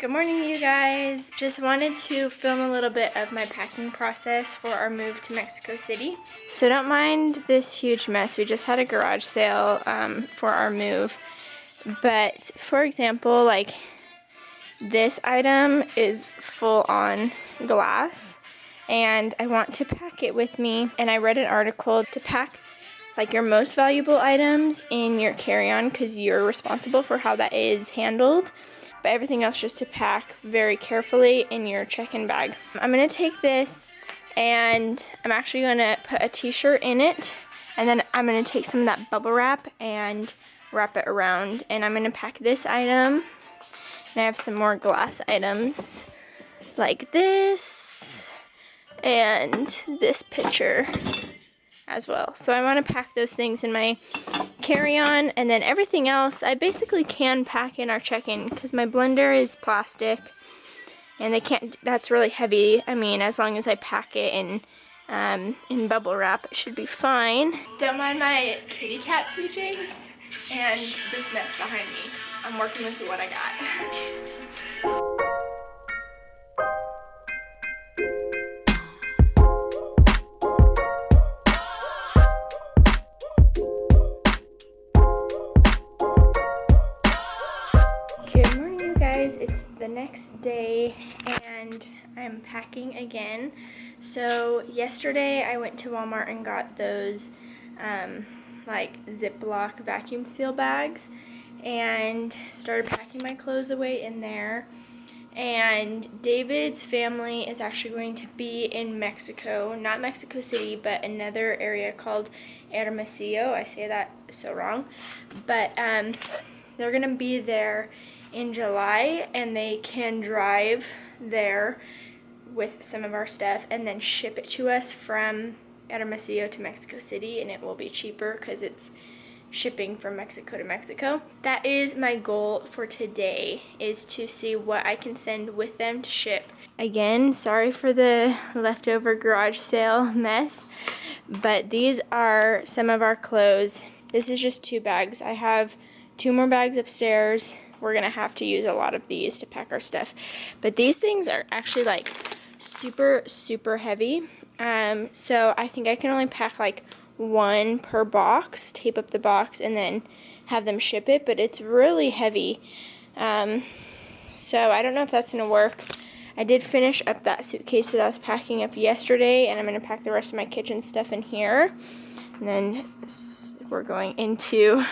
Good morning, you guys. Just wanted to film a little bit of my packing process for our move to Mexico City. So don't mind this huge mess. We just had a garage sale for our move. But for example, like this item is full on glass and I want to pack it with me. And I read an article to pack like your most valuable items in your carry-on because you're responsible for how that is handled. But everything else just to pack very carefully in your check-in bag. I'm gonna take this and I'm actually gonna put a t-shirt in it, and then I'm gonna take some of that bubble wrap and wrap it around, and I'm gonna pack this item. And I have some more glass items like this and this pitcher as well. So I want to pack those things in my carry-on, and then everything else I basically can pack in our check-in because my blender is plastic and they can't, that's really heavy. I mean, as long as I pack it in bubble wrap, it should be fine. Don't mind my kitty cat PJs and this mess behind me. I'm working with what I got. Good morning, you guys. It's the next day and I'm packing again. So yesterday I went to Walmart and got those like Ziploc vacuum seal bags and started packing my clothes away in there. And David's family is actually going to be in Mexico, not Mexico City, but another area called Hermosillo. I say that so wrong, but they're gonna be there in July, and they can drive there with some of our stuff and then ship it to us from Hermosillo to Mexico City, and it will be cheaper because it's shipping from Mexico to Mexico. That is my goal for today, is to see what I can send with them to ship. Again, sorry for the leftover garage sale mess, but these are some of our clothes. This is just 2 bags. I have 2 more bags upstairs. We're gonna have to use a lot of these to pack our stuff. But these things are actually like super heavy. So I think I can only pack like 1 per box, tape up the box, and then have them ship it, but it's really heavy. So I don't know if that's gonna work. I did finish up that suitcase that I was packing up yesterday, and I'm gonna pack the rest of my kitchen stuff in here. And then we're going into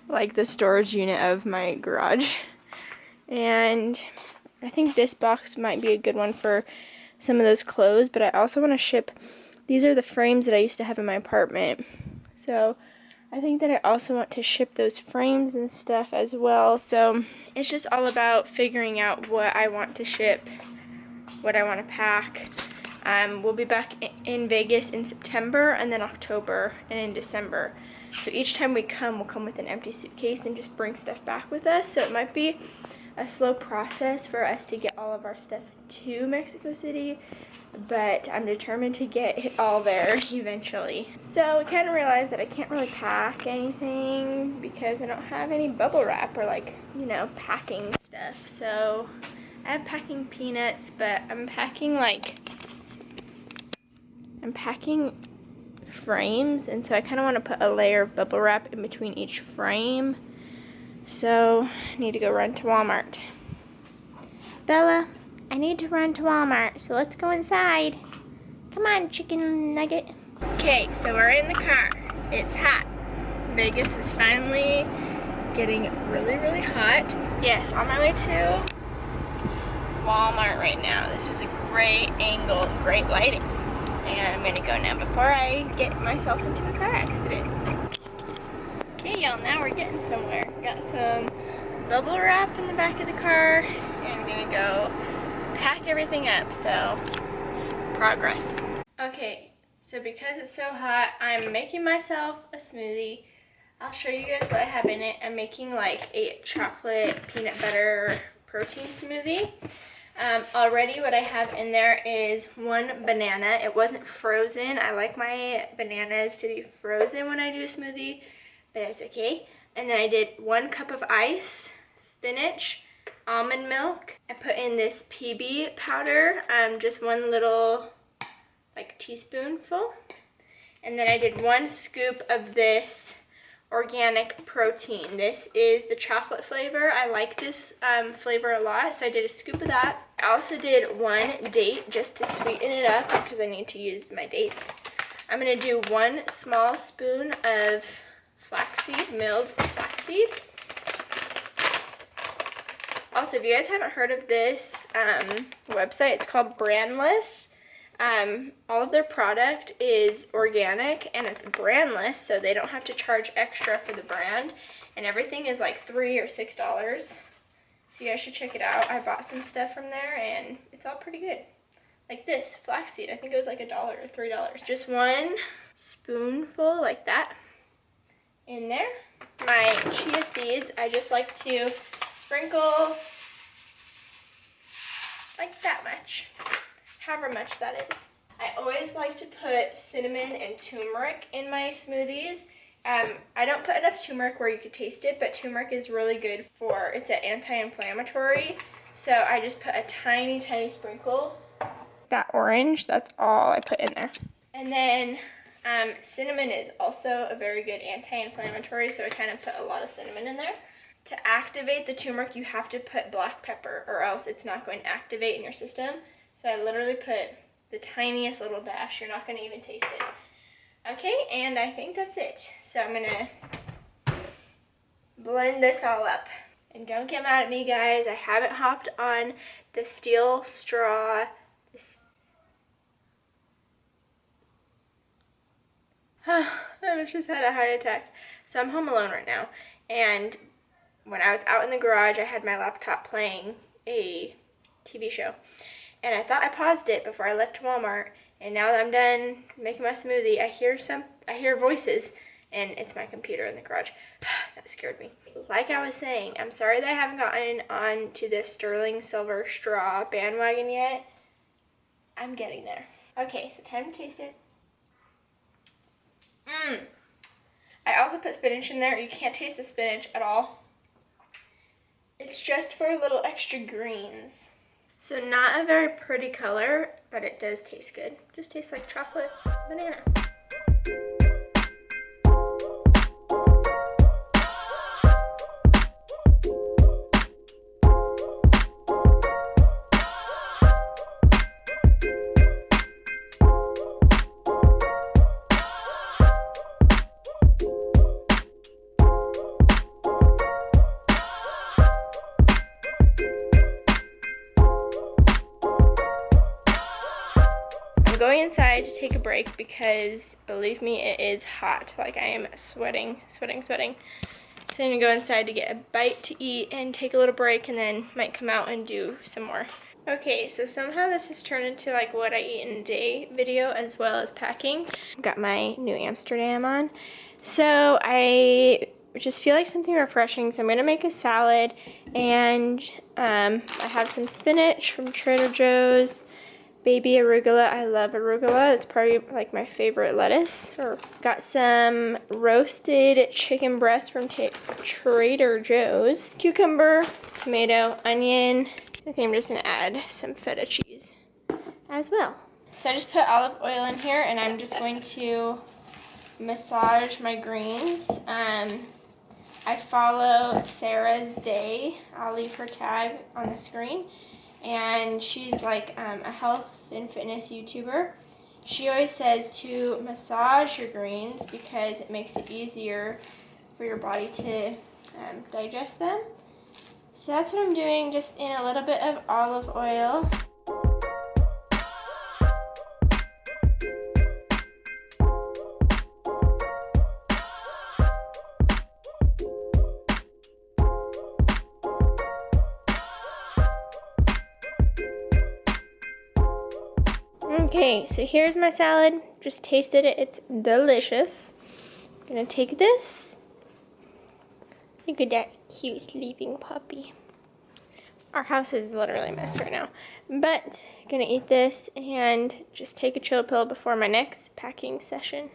like the storage unit of my garage. And I think this box might be a good one for some of those clothes, but I also want to ship, these are the frames that I used to have in my apartment. So I think that I also want to ship those frames and stuff as well. So it's just all about figuring out what I want to ship, what I want to pack. We'll be back in Vegas in September, and then October, and in December. So each time we come, we'll come with an empty suitcase and just bring stuff back with us. So it might be a slow process for us to get all of our stuff to Mexico City, but I'm determined to get it all there eventually. So I kind of realized that I can't really pack anything because I don't have any bubble wrap or like, you know, packing stuff. So I have packing peanuts, but I'm packing frames, and so I kind of want to put a layer of bubble wrap in between each frame. So I need to go run to Walmart. Bella, I need to run to Walmart, so let's go inside. Come on, chicken nugget. Okay, so we're in the car. It's hot. Vegas is finally getting really hot. Yes, on my way to Walmart right now. This is a great angle, great lighting. And I'm gonna go now before I get myself into a car accident. Okay, y'all, now we're getting somewhere. Got some bubble wrap in the back of the car, and I'm gonna go pack everything up, so progress. Okay, so because it's so hot, I'm making myself a smoothie. I'll show you guys what I have in it. I'm making like a chocolate peanut butter protein smoothie. Already what I have in there is 1 banana. It wasn't frozen. I like my bananas to be frozen when I do a smoothie, but it's okay. And then I did 1 cup of ice, spinach, almond milk. I put in this PB powder, just one little like teaspoonful. And then I did 1 scoop of this organic protein. This is the chocolate flavor. I like this flavor a lot, so I did a scoop of that. I also did 1 date just to sweeten it up because I need to use my dates. I'm gonna do 1 small spoon of flaxseed, milled flaxseed. Also, if you guys haven't heard of this website, it's called Brandless. All of their product is organic and it's brandless, so they don't have to charge extra for the brand. And everything is like $3 or $6. So you guys should check it out. I bought some stuff from there and it's all pretty good. Like this, flaxseed, I think it was like $1 or $3. Just 1 spoonful like that in there. My chia seeds, I just like to sprinkle like that much, however much that is. I always like to put cinnamon and turmeric in my smoothies. I don't put enough turmeric where you could taste it, but turmeric is really good for, it's an anti-inflammatory. So I just put a tiny, tiny sprinkle. That orange, that's all I put in there. And then cinnamon is also a very good anti-inflammatory, so I kind of put a lot of cinnamon in there. To activate the turmeric, you have to put black pepper or else it's not going to activate in your system. So I literally put the tiniest little dash. You're not going to even taste it. Okay, and I think that's it. So I'm going to blend this all up. And don't get mad at me, guys. I haven't hopped on the steel straw. I just had a heart attack. So I'm home alone right now. And when I was out in the garage, I had my laptop playing a TV show. And I thought I paused it before I left Walmart. And now that I'm done making my smoothie, I hear voices, and it's my computer in the garage. That scared me. Like I was saying, I'm sorry that I haven't gotten on to the sterling silver straw bandwagon yet. I'm getting there. Okay, so time to taste it. I also put spinach in there. You can't taste the spinach at all. It's just for a little extra greens. So not a very pretty color, but it does taste good. Just tastes like chocolate banana. I'm going inside to take a break because, believe me, it is hot. Like, I am sweating. So I'm gonna go inside to get a bite to eat and take a little break, and then might come out and do some more. Okay, so somehow this has turned into like what I eat in a day video as well as packing. Got my New Amsterdam on. So I just feel like something refreshing, so I'm gonna make a salad, and I have some spinach from Trader Joe's. Baby arugula, I love arugula. It's probably like my favorite lettuce. Got some roasted chicken breast from Trader Joe's. Cucumber, tomato, onion. I think I'm just gonna add some feta cheese as well. So I just put olive oil in here, and I'm just going to massage my greens. I follow Sarah's Day. I'll leave her tag on the screen. And she's like a health and fitness YouTuber. She always says to massage your greens because it makes it easier for your body to digest them. So that's what I'm doing, just in a little bit of olive oil. Okay, so here's my salad. Just tasted it. It's delicious. I'm gonna take this. Look at that cute sleeping puppy. Our house is literally a mess right now. But I'm gonna eat this and just take a chill pill before my next packing session.